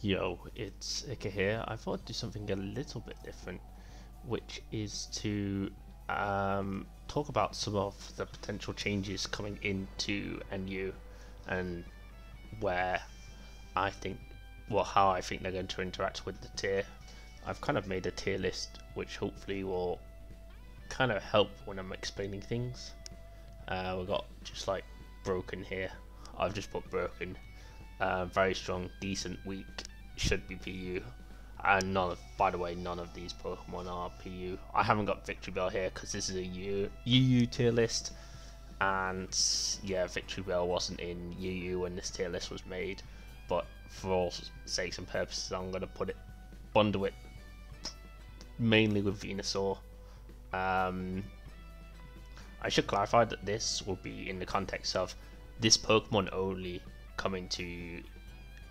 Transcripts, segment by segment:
Yo, it's Ika here. I thought I'd do something a little bit different, which is to talk about some of the potential changes coming into NU and where I think, well, how I think they're going to interact with the tier. I've kind of made a tier list, which hopefully will kind of help when I'm explaining things. We've got just like broken here. I've just put broken. Very strong, decent, weak, should be PU. And by the way, none of these Pokemon are PU. I haven't got Victory Bell here because this is a UU tier list. And yeah, Victory Bell wasn't in UU when this tier list was made. But for all sakes and purposes, I'm going to bundle it mainly with Venusaur. I should clarify that this will be in the context of this Pokemon only coming to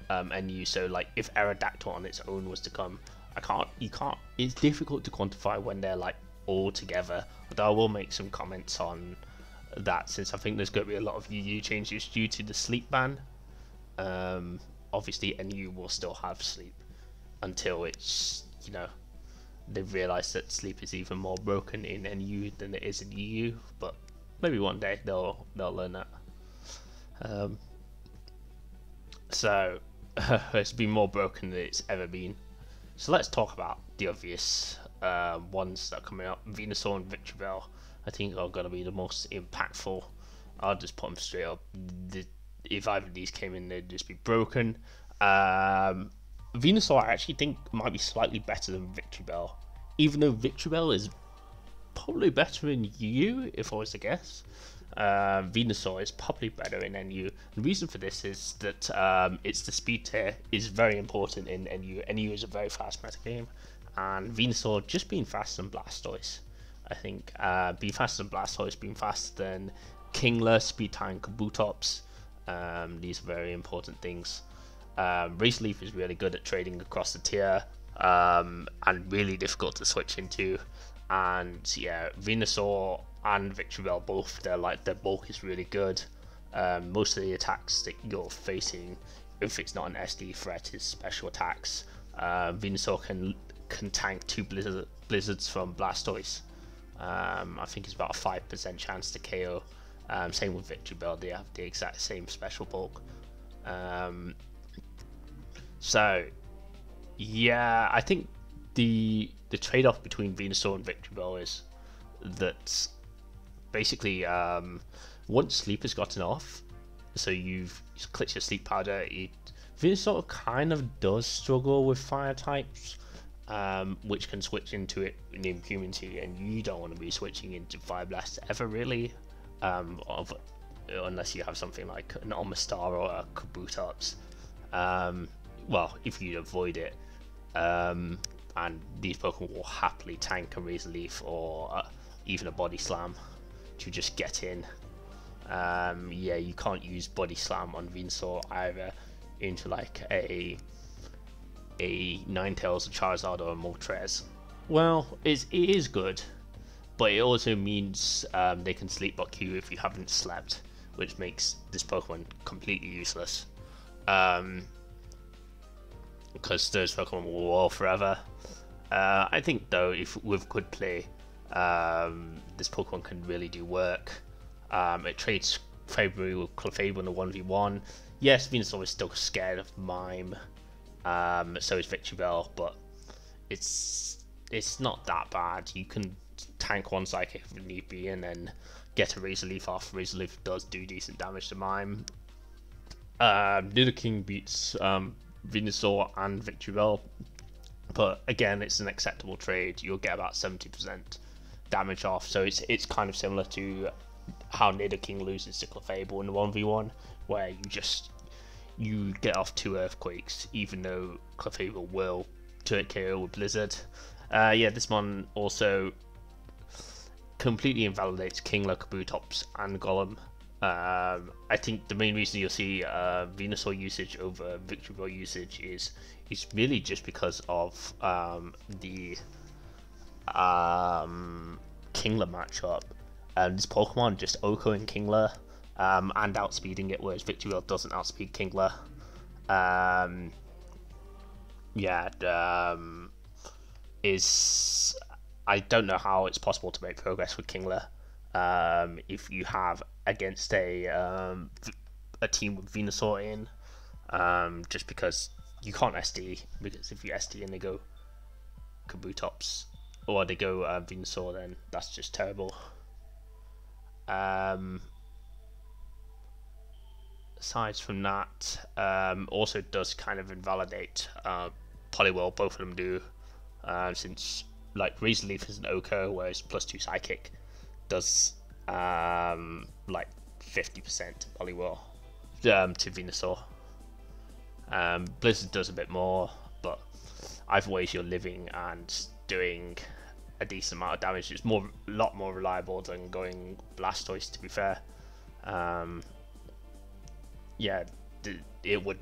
NU. So like if Aerodactyl on its own was to come, it's difficult to quantify when they're like all together, although I will make some comments on that since I think there's going to be a lot of UU changes due to the sleep ban. Obviously NU will still have sleep until it's, they've realised that sleep is even more broken in NU than it is in UU, but maybe one day they'll learn that. So it's been more broken than it's ever been. So let's talk about the obvious ones that are coming up. Venusaur and Victory Bell I think are going to be the most impactful. I'll just put them straight up. If either of these came in, they'd just be broken. Venusaur I actually think might be slightly better than Victory Bell, even though Victory Bell is probably better in UU if I was to guess. Venusaur is probably better in NU. The reason for this is that it's the speed tier is very important in NU. NU is a very fast meta game, and Venusaur just being faster than Blastoise. I think being faster than Blastoise, being faster than Kingler, Speed Tank, Kabutops. These are very important things. Razor Leaf is really good at trading across the tier, and really difficult to switch into. And yeah, Venusaur and Victory Bell both, their bulk is really good. Most of the attacks that you're facing, if it's not an SD threat, is special attacks. Venusaur can tank 2 blizzards from Blastoise. I think it's about a 5% chance to KO. Same with Victory Bell, they have the exact same special bulk. So yeah, I think the trade-off between Venusaur and Victory Bell is that basically once sleep has gotten off, so you've clicked your sleep powder, Venusaur kind of does struggle with fire types, which can switch into it in impunity, and you don't want to be switching into Fire Blast ever really, unless you have something like an Omastar or a Kabutops. Well, if you avoid it, and these Pokemon will happily tank a Razor Leaf or even a Body Slam to just get in. Yeah, you can't use Body Slam on Venusaur either into like a Ninetales, a Charizard, or a Moltres. Well, it is good, but it also means they can sleepwalk you if you haven't slept, which makes this Pokemon completely useless. Because those Pokemon will wall forever. I think though, if with good play, this Pokemon can really do work. It trades favorably with Clefable in a 1v1. Yes, Venusaur is still scared of Mime, so is Victory Bell, but it's not that bad. You can tank one Psychic if need be, and then get a Razor Leaf off. Razor Leaf does do decent damage to Mime. Nidoking beats Venusaur and Victory Bell, but again, it's an acceptable trade. You'll get about 70% damage off, so it's kind of similar to how Nidoking loses to Clefable in the 1v1, where you get off 2 Earthquakes, even though Clefable will turret KO with Blizzard. Yeah, this one also completely invalidates Kingler, Kabutops, and Golem. I think the main reason you'll see Venusaur usage over Victory Bell usage is really just because of the Kingler matchup. This Pokemon just OHKOing Kingler and outspeeding it, whereas Victory Bell doesn't outspeed Kingler. yeah, is I don't know how it's possible to make progress with Kingler if you have against a team with Venusaur in, just because you can't SD, because if you SD and they go Kabutops or they go Venusaur, then that's just terrible. Aside from that, also does kind of invalidate Poliwhirl. Both of them do, since like Razor Leaf is an Oko, whereas +2 Psychic does like 50% Poliwhirl to Venusaur. Blizzard does a bit more, but either way, you're living and doing a decent amount of damage. It's a lot more reliable than going Blastoise, to be fair. Yeah, it would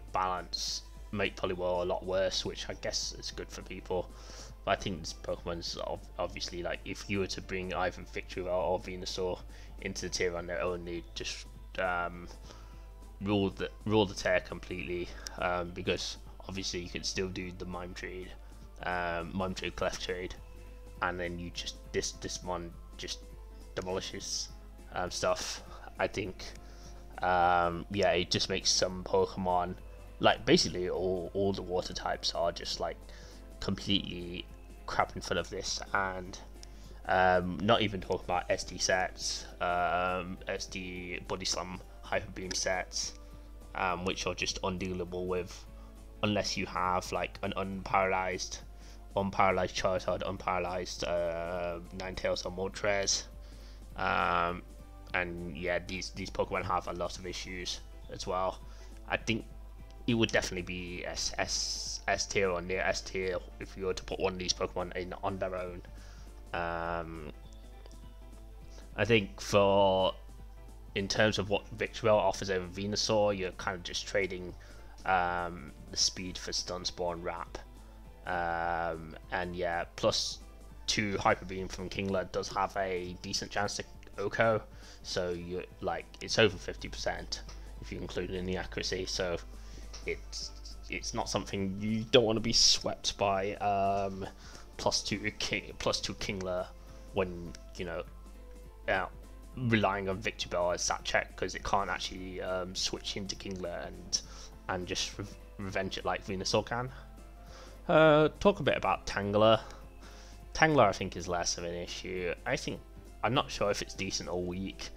make Poliwhirl a lot worse, which I guess is good for people. But I think this Pokemon's obviously, like, if you were to bring either Victreebel or Venusaur into the tier on their own, they just rule the tier completely, because obviously you can still do the Mime Trade, Clef Trade, and then you just this one just demolishes stuff. I think yeah, it just makes some Pokemon, like basically all the water types are just like completely crap in front of this, and not even talking about SD sets, SD Body Slam Hyper Beam sets, which are just undealable with unless you have like an unparalyzed Charizard, unparalyzed Ninetales or Moltres. And yeah, these Pokemon have a lot of issues as well. I think it would definitely be S tier or near S tier if you were to put one of these Pokemon in on their own. I think in terms of what Victreebel offers over Venusaur, you're kind of just trading the speed for Stun, Spore, and Wrap. And yeah, +2 Hyper Beam from Kingler does have a decent chance to Oko, so you like it's over 50% if you include it in the accuracy. So it's not something you don't want to be swept by +2 Kingler when you know relying on Victreebel as that check, because it can't actually switch into Kingler and just revenge it like Venusaur can. Talk a bit about Tangler. Tangler I think is less of an issue. I'm not sure if it's decent or weak.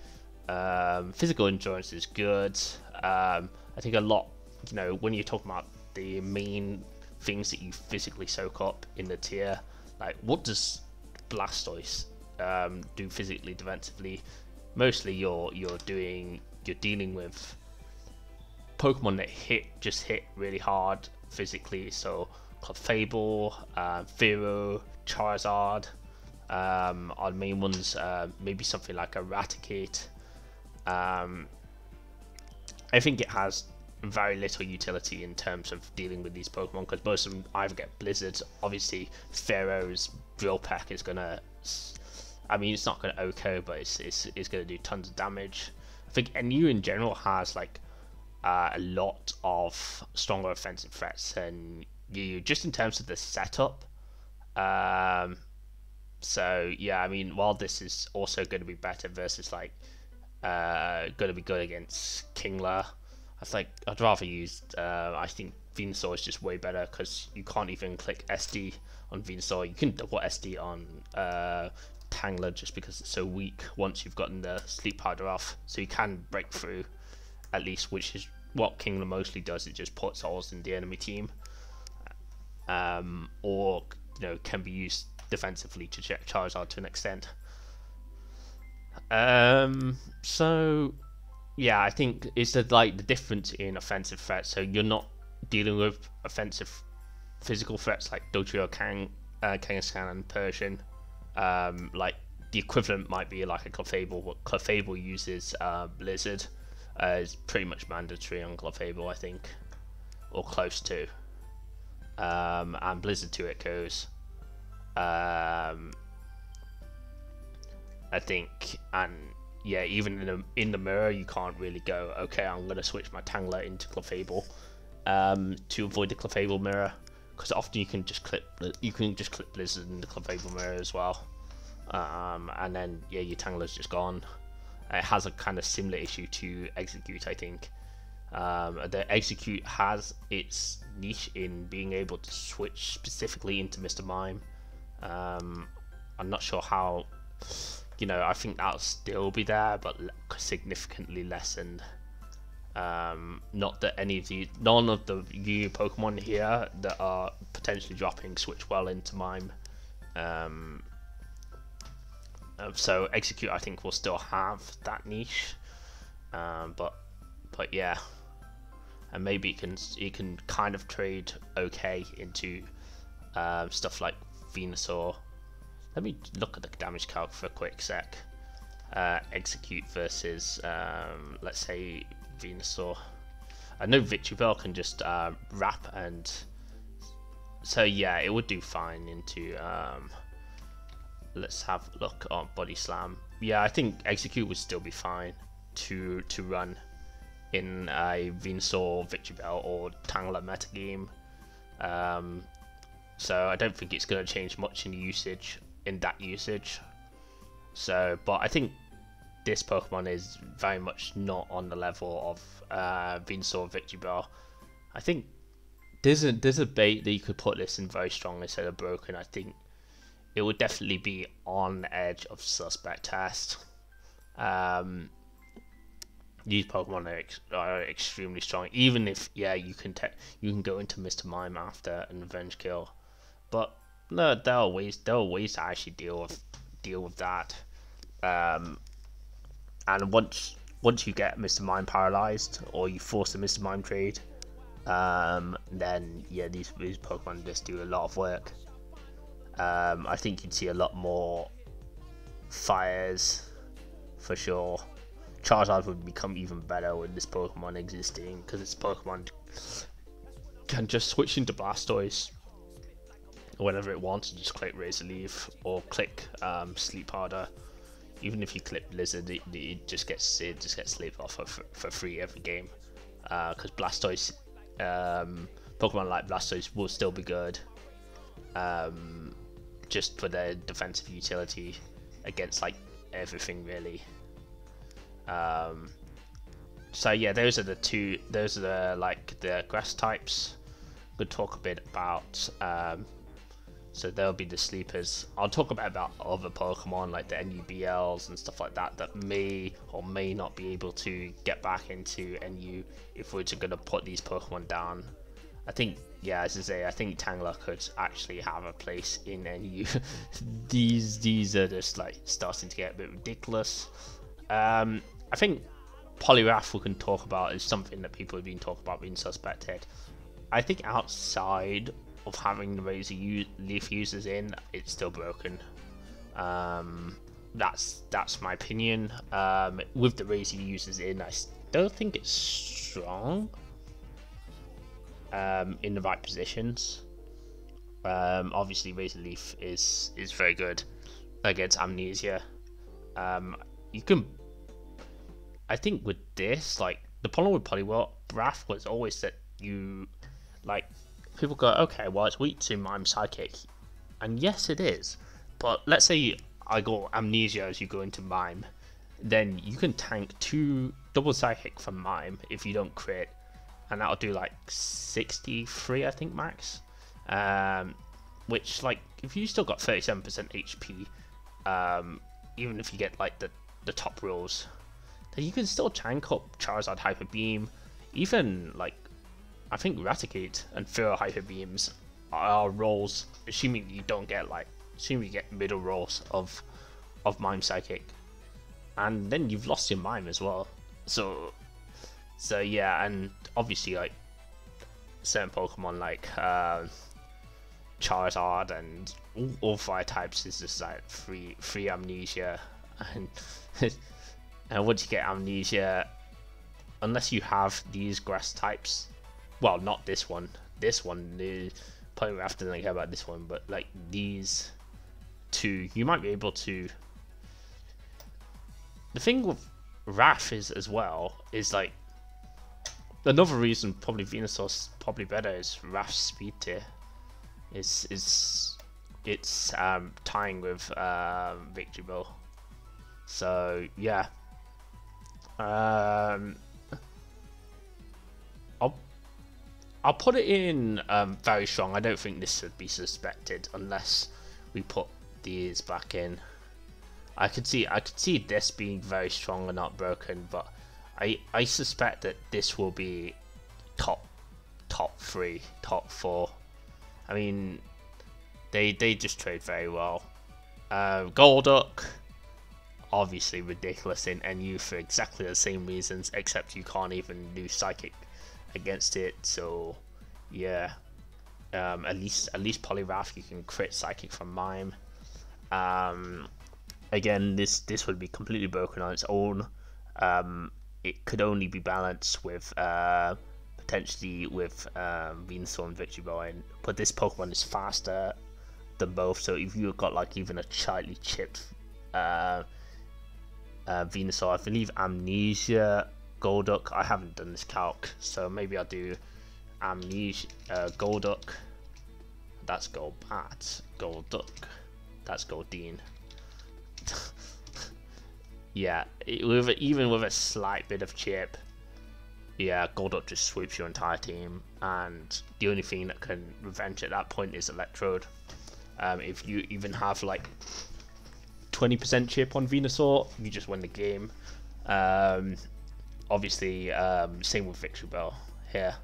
Physical endurance is good. I think a lot, when you're talking about the main things that you physically soak up in the tier, like what does Blastoise do physically, defensively? Mostly you're dealing with Pokemon that hit really hard physically. So Clefable, Fearow, Charizard are the main ones. Maybe something like Eradicate. I think it has very little utility in terms of dealing with these Pokemon, because most of them either get Blizzard. Obviously, Pharaoh's Drill Peck is gonna. I mean, it's not gonna OHKO, but it's gonna do tons of damage. I think NU in general has like a lot of stronger offensive threats than you, just in terms of the setup. So yeah, I mean, while this is also going to be better versus like going to be good against Kingler, I'd rather use. I think Venusaur is just way better, because you can't even click SD on Venusaur. You can double SD on Tangler just because it's so weak once you've gotten the Sleep Powder off. So you can break through at least, which is what Kingler mostly does. It just puts holes in the enemy team, or can be used defensively to check Charizard to an extent. So yeah, I think it's the difference in offensive threats. So you're not dealing with offensive physical threats like Dodrio, Kangaskhan, and Persian. Like the equivalent might be like a Clefable, but Clefable uses Blizzard. Is pretty much mandatory on Clefable, I think, or close to. And Blizzard to it goes. I think, and yeah, even in the mirror, you can't really go, okay, I'm gonna switch my Tangler into Clefable to avoid the Clefable mirror, because often you can just clip Blizzard in the Clefable Mirror as well, and then yeah, your Tangler's just gone. It has a kind of similar issue to Execute, I think. The Execute has its niche in being able to switch specifically into Mr. Mime. I'm not sure how, I think that'll still be there, but significantly lessened. Not that none of the UU Pokemon here that are potentially dropping switch well into Mime. So Execute, I think, will still have that niche, but yeah, and maybe it can kind of trade okay into stuff like Venusaur. Let me look at the damage calc for a quick sec. Execute versus let's say Venusaur. I know Victreebel can just wrap, and so yeah, it would do fine into let's have a look on Body Slam. Yeah, I think Execute would still be fine to run in a Venusaur, Victreebel, or Tangler metagame. So I don't think it's going to change much in that usage. So, but I think this Pokemon is very much not on the level of Venusaur, Victreebel. I think there's a bait that you could put this in very strong instead of broken. I think it would definitely be on the edge of suspect test. These Pokemon are extremely strong, even if you can go into Mr. Mime after an revenge kill, but no, there are ways to actually deal with that. And once you get Mr. Mime paralyzed, or you force a Mr. Mime trade, then yeah, these Pokemon just do a lot of work. I think you'd see a lot more fires for sure. Charizard would become even better with this Pokemon existing, because this Pokemon can just switch into Blastoise whenever it wants, and just click Razor Leaf or click Sleep Harder. Even if you click Blizzard, it just gets Sleep off for free every game, because Blastoise, Pokemon like Blastoise will still be good, just for their defensive utility against like everything really. So yeah, those are the grass types. Could talk a bit about so there'll be the sleepers. I'll talk about other Pokemon like the NUBLs and stuff like that may or may not be able to get back into NU if we're gonna put these Pokemon down. I think, yeah, as I say, I think Tangler could actually have a place in NU. these are just like starting to get a bit ridiculous. I think Poliwrath we can talk about is something that people have been talking about being suspected. I think outside of having the Razor Leaf users in, it's still broken. That's my opinion. With the Razor users in, I still think it's strong in the right positions. Obviously Razor Leaf is very good against Amnesia. You can, I think with this, like, the problem with Poliwrath was always that you, like, people go, okay, well, it's weak to Mime Psychic. And yes, it is. But let's say I go Amnesia as you go into Mime. Then you can tank 2 double Psychic from Mime if you don't crit. And that'll do, like, 63, I think, max. Which, like, if you still got 37% HP, even if you get, like, the top rolls, then you can still tank up Charizard Hyper Beam. Even, like, I think Raticate and Fearow Hyper Beams are rolls, assuming you get middle rolls of Mime Psychic. And then you've lost your Mime as well. So yeah, and obviously, like, certain Pokemon like Charizard and all fire types is just like free Amnesia, and and once you get Amnesia, unless you have these grass types, well, not this one. This one, the Poliwrath doesn't care about this one, but like these two, you might be able to. The thing with Wrath is as well is like another reason probably Venusaur's probably better is Wrath's speed tier. It's tying with Victory Bell. So yeah, I'll put it in very strong. I don't think this should be suspected unless we put these back in. I could see this being very strong and not broken, but I suspect that this will be top 3, top 4. I mean, they just trade very well. Golduck, obviously ridiculous in NU for exactly the same reasons, except you can't even do Psychic against it. So yeah, at least Poliwrath you can crit Psychic from Mime. Again, this would be completely broken on its own. It could only be balanced with potentially with Venusaur and Victory Bell, but this Pokemon is faster than both. So if you've got like even a slightly chipped Venusaur, I believe Amnesia, Golduck. I haven't done this calc, so maybe I'll do Amnesia, Golduck. That's Golbat, Golduck. That's Goldeen. Yeah, even with a slight bit of chip, yeah, Golduck just sweeps your entire team, and the only thing that can revenge at that point is Electrode. If you even have like 20% chip on Venusaur, you just win the game. Obviously, same with Victory Bell here,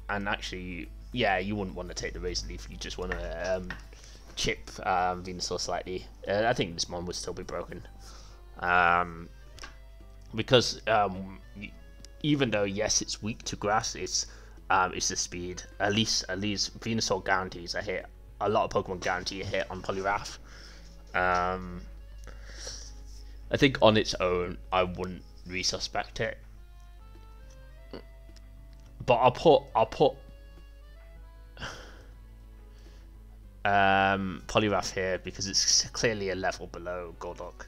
and actually, yeah, you wouldn't want to take the Razor Leaf. You just want to chip Venusaur slightly. I think this one would still be broken. Because even though yes it's weak to grass, it's the speed. At least Venusaur guarantees a hit. A lot of Pokemon guarantee a hit on Poliwrath. I think on its own I wouldn't resuspect it, but I'll put Poliwrath here because it's clearly a level below Golduck.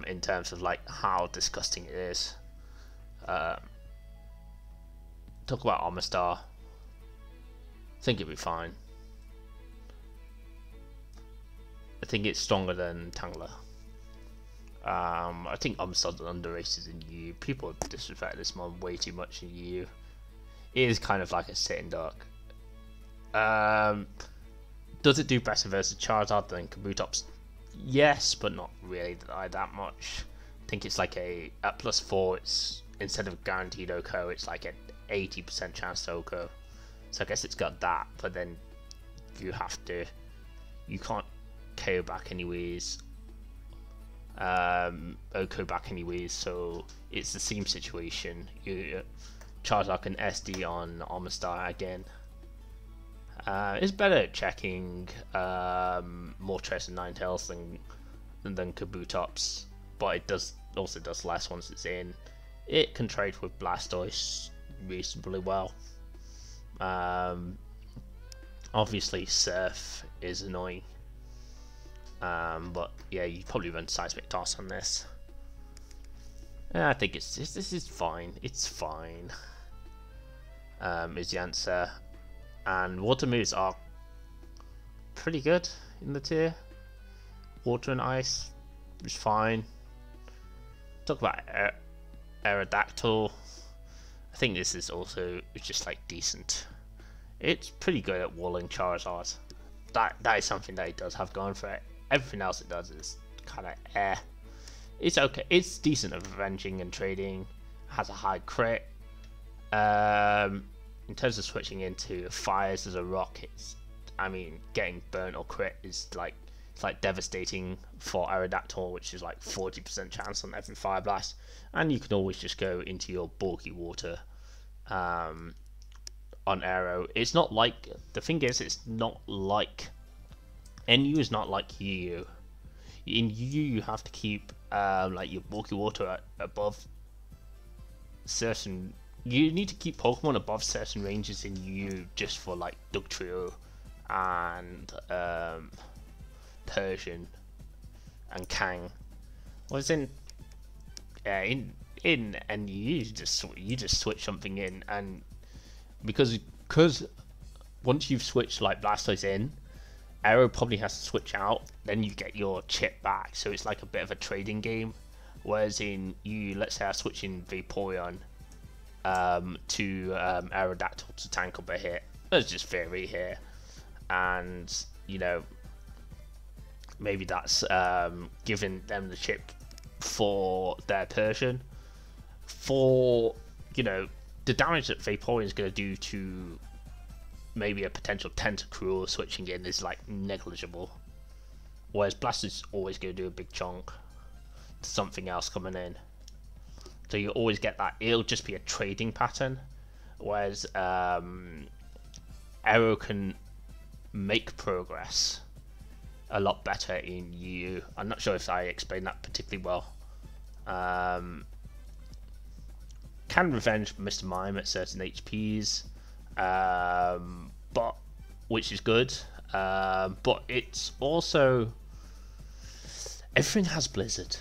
In terms of like how disgusting it is. Talk about Omastar. I think it'll be fine. I think it's stronger than Tangler. I think Omastar's underrated in UU. People disrespect this one way too much in UU. It is kind of like a sitting duck. Does it do better versus Charizard than Kabutops? Yes, but not really that much. I think it's like at +4, it's instead of guaranteed OHKO, it's like an 80% chance to OHKO. So I guess it's got that, but then you can't KO back anyways, OHKO back anyways, so it's the same situation. Charizard can SD on Omastar again. It's better at checking Moltres and Ninetales than Kabutops, but it also does less once it's in. It can trade with Blastoise reasonably well. Obviously Surf is annoying, but yeah, you probably run Seismic Toss on this. I think this is fine. It's fine. Is the answer. And water moves are pretty good in the tier. Water and ice is fine. Talk about Aerodactyl. I think this is also just like decent. It's pretty good at walling Charizard. That is something that it does have going for it. Everything else it does is kind of It's okay. It's decent at avenging and trading. Has a high crit. In terms of switching into fires as a rock, I mean, getting burnt or crit is like, it's like devastating for Aerodactyl, which is like 40% chance on every Fire Blast, and you can always just go into your bulky water on Aero. It's not like, the thing is, it's not like NU is not like UU. In UU you have to keep like your bulky water above certain. You need to keep Pokemon above certain ranges in UU just for like Dugtrio and Persian and Kang. Whereas in NU you just switch something in, and because once you've switched like Blastoise in, Arrow probably has to switch out, then you get your chip back, so it's like a bit of a trading game. Whereas in you, let's say I switch in Vaporeon to Aerodactyl to tank up a hit. Let's just theory here, and you know, maybe that's giving them the chip for their Persian. For, you know, the damage that Vaporeon is going to do to maybe a potential Tentacruel switching in is like negligible, whereas Blastoise is always going to do a big chunk to something else coming in. So you always get that. It'll just be a trading pattern, whereas Arrow can make progress a lot better in UU. I'm not sure if I explained that particularly well. Can revenge Mr. Mime at certain HPs, but which is good. But it's also, everything has Blizzard.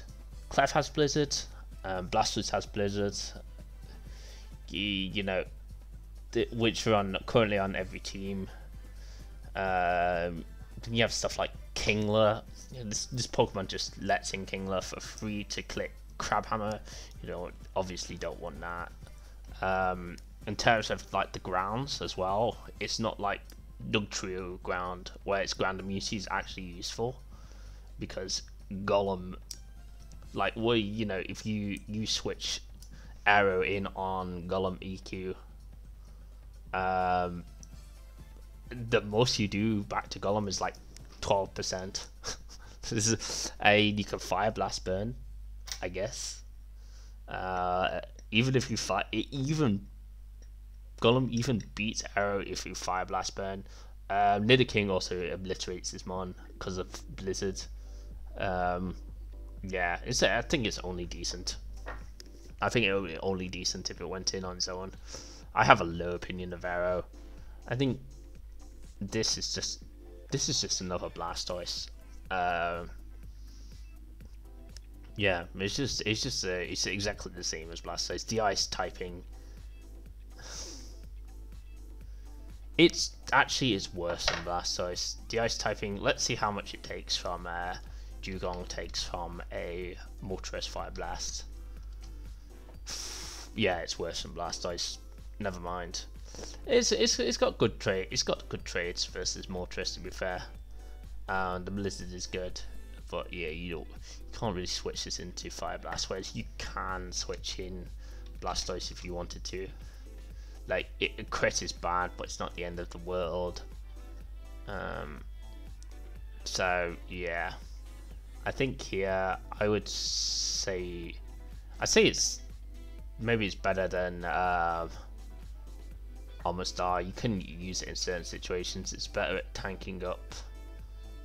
Clef has Blizzard. Blastoise has Blizzard. You know, which are currently on every team. Then you have stuff like Kingler. You know, this Pokemon just lets in Kingler for free to click Crabhammer. You know, obviously don't want that. In terms of like the grounds as well, it's not like Dugtrio ground where its ground immunity is actually useful, because Golem, like, well, you know, if you switch Arrow in on Golem EQ, the most you do back to Golem is like 12%. This is you can Fire Blast burn, I guess. Even if you Golem even beats Arrow if you Fire Blast burn. Nidoking also obliterates his mon because of Blizzard. Yeah, I think it's only decent. I think it would be only decent if it went in on Zone. I have a low opinion of Arrow. I think this is just another Blastoise. Yeah, it's exactly the same as Blastoise. The ice typing, it's worse than Blastoise. The ice typing, let's see how much it takes from Dugong takes from a Moltres Fire Blast. Yeah, it's worse than Blastoise. Never mind. It's got good trade. It's got good trades versus Moltres, to be fair. The Blizzard is good, but yeah, you can't really switch this into Fire Blast. Whereas you can switch in Blastoise if you wanted to. Like, crit is bad, but it's not the end of the world. So yeah, I think here I would say it's better than Almastar. You can use it in certain situations. It's better at tanking up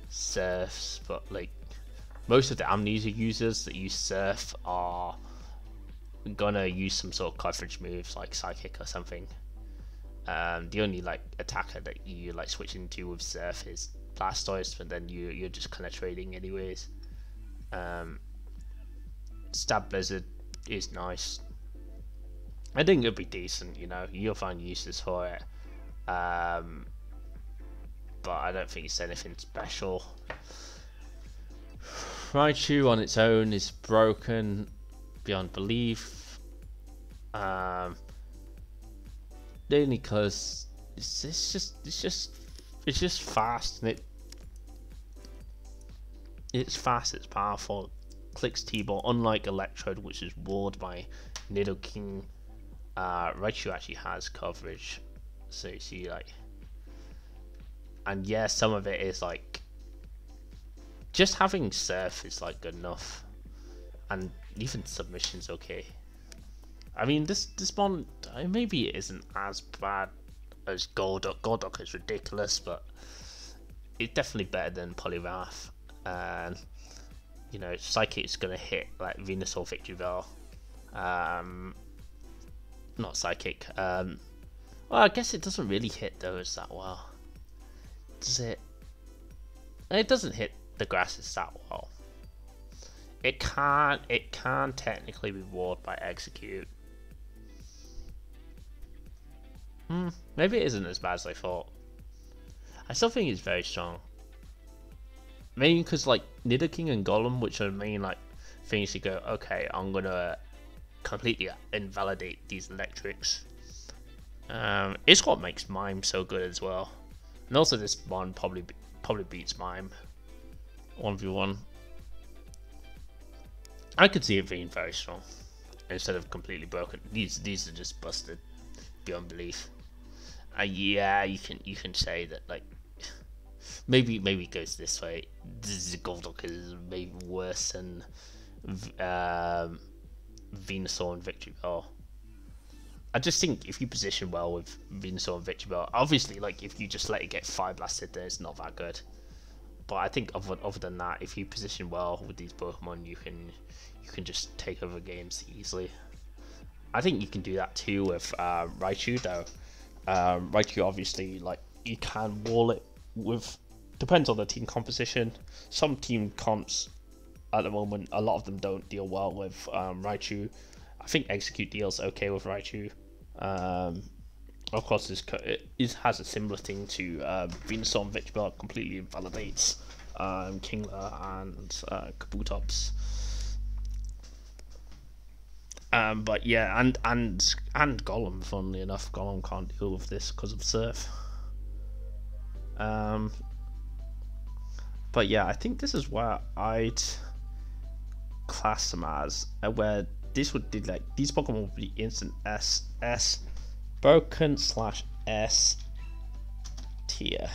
Surfs, but like most of the Amnesia users that use Surf are gonna use some sort of coverage moves like Psychic or something. The only like attacker that you like switch into with Surf is Blastoise, but then you're just kind of trading anyways. Stab Blizzard is nice. I think it'll be decent, you know, you'll find uses for it. But I don't think it's anything special. Raichu on its own is broken beyond belief. Only because it's just fast, and it's fast, it's powerful, clicks T-ball, unlike Electrode, which is walled by Nidoking. Raichu actually has coverage, so you see, like, and yeah, some of it is like just having Surf is like good enough, and even Submission's okay. I mean, this one maybe it isn't as bad as Golduck. Golduck is ridiculous, but it's definitely better than Poliwrath. And you know, Psychic's gonna hit like Venusaur Victreebel. Not Psychic. Well, I guess it doesn't really hit those that well. Does it? It doesn't hit the grasses that well. It can technically be walled by Execute. Maybe it isn't as bad as I thought. I still think it's very strong. Mainly because like Nidoking and Golem, which are the main like things you go, okay, I'm gonna completely invalidate these electrics. It's what makes Mime so good as well, and also this one probably beats Mime 1v1. I could see it being very strong instead of completely broken. These are just busted beyond belief. Yeah, you can say that like maybe it goes this way. This Golduck is maybe worse than Venusaur and Victory Bell. I just think if you position well with Venusaur and Victory Bell, obviously like if you just let it get fire blasted, then it's not that good. But I think other than that, if you position well with these Pokemon, you can just take over games easily. I think you can do that too with Raichu though. Raichu obviously like you can wall it with, depends on the team composition. Some team comps at the moment, a lot of them don't deal well with Raichu. I think Execute deals okay with Raichu. Of course, it has a similar thing to Venusaur and Victory Bell, completely invalidates Kingler and Kabutops. But yeah, and Golem, funnily enough, Golem can't deal with this because of Surf. But yeah, I think this is where I'd class them as, where this would be like, these Pokemon would be instant S broken / S tier.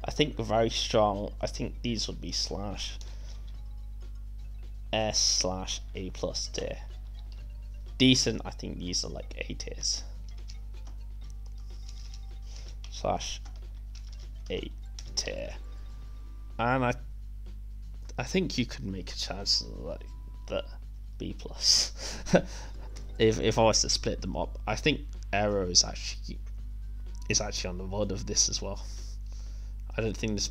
I think very strong. I think these would be /S / A+ tier. Decent, I think these are like A tiers /A tier. And I think you could make a chance like the B+. if I was to split them up, I think Aero is actually on the mod of this as well. I don't think this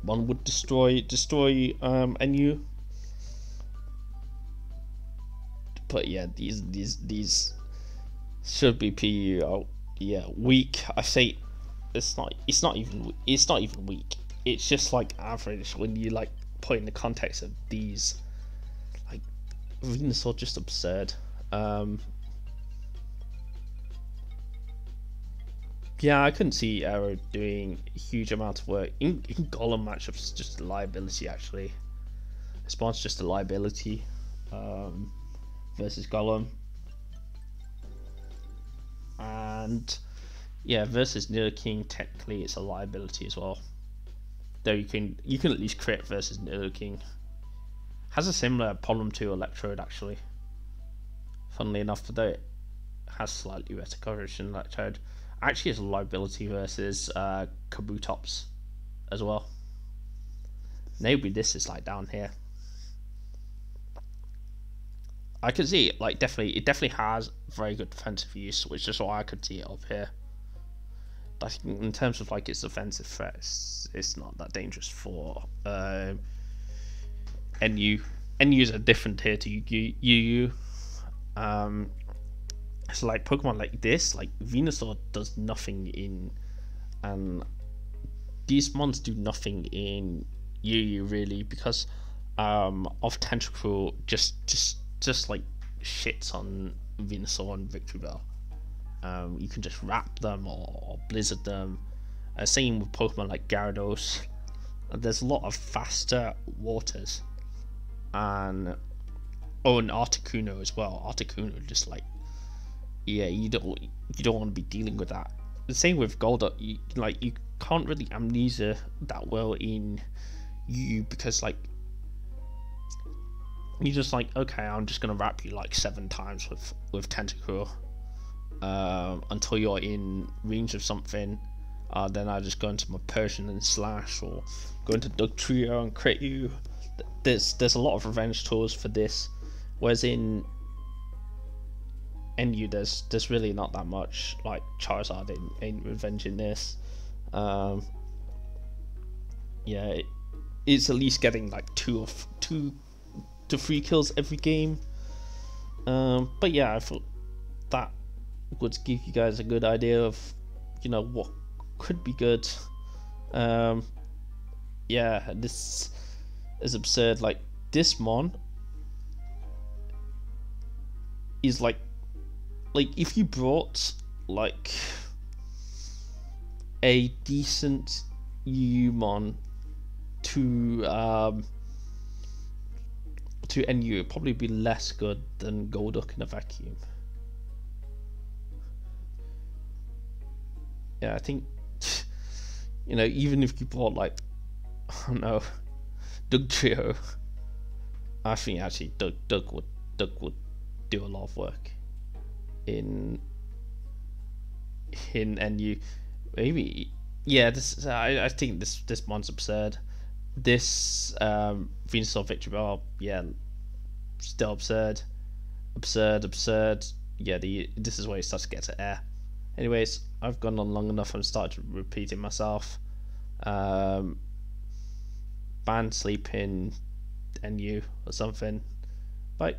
one would destroy NU. But yeah, these should be PU. Oh, yeah, weak. I say it's not even weak. It's just like average when you like put in the context of these. Like Venusaur, just absurd. Yeah, I couldn't see Aero doing a huge amount of work in Golem matchups. Just a liability actually. Response just a liability. Versus Golem, and yeah, versus Nidoking, technically it's a liability as well. Though you can at least crit versus Nidoking. Has a similar problem to Electrode actually. Funnily enough, though it has slightly better coverage than Electrode. Actually, it's a liability versus Kabutops as well. Maybe this is like down here. I could see it, like it definitely has very good defensive use, which is why I could see it up here. But I think in terms of like its offensive threat, it's not that dangerous for NU. NU's a different tier to UU. So like Pokemon like this, like Venusaur does nothing in, and these mons do nothing in UU really because of Tentacruel just like shits on Venusaur and Victory Bell. You can just wrap them or blizzard them. Same with Pokemon like Gyarados. There's a lot of faster waters, and Articuno as well. Articuno just like, yeah, you don't want to be dealing with that. The same with Golduck. You can't really amnesia that well in UU because like, you're just like, okay, I'm just gonna wrap you like 7 times with Tentacruel until you're in range of something. Then I just go into my Persian and slash, or go into Dugtrio and crit you. There's a lot of revenge tools for this, whereas in NU there's really not that much. Like Charizard ain't revenging this. Yeah, it's at least getting like 2 to 3 kills every game. But yeah, I thought that would give you guys a good idea of, what could be good. Um, yeah, this is absurd. Like, this mon is like if you brought like a decent UU mon to NU, it'd probably be less good than Golduck in a vacuum. Yeah, I think even if you brought like, I don't know, Doug Trio, I think actually Doug would do a lot of work in NU. Maybe, yeah. This I think this mon's absurd. This Venusaur Victory Ball, yeah, still absurd, absurd. Yeah, this is where it starts to get to air. Anyways, I've gone on long enough. I'm starting repeating myself. Ban sleep in NU or something. Bye.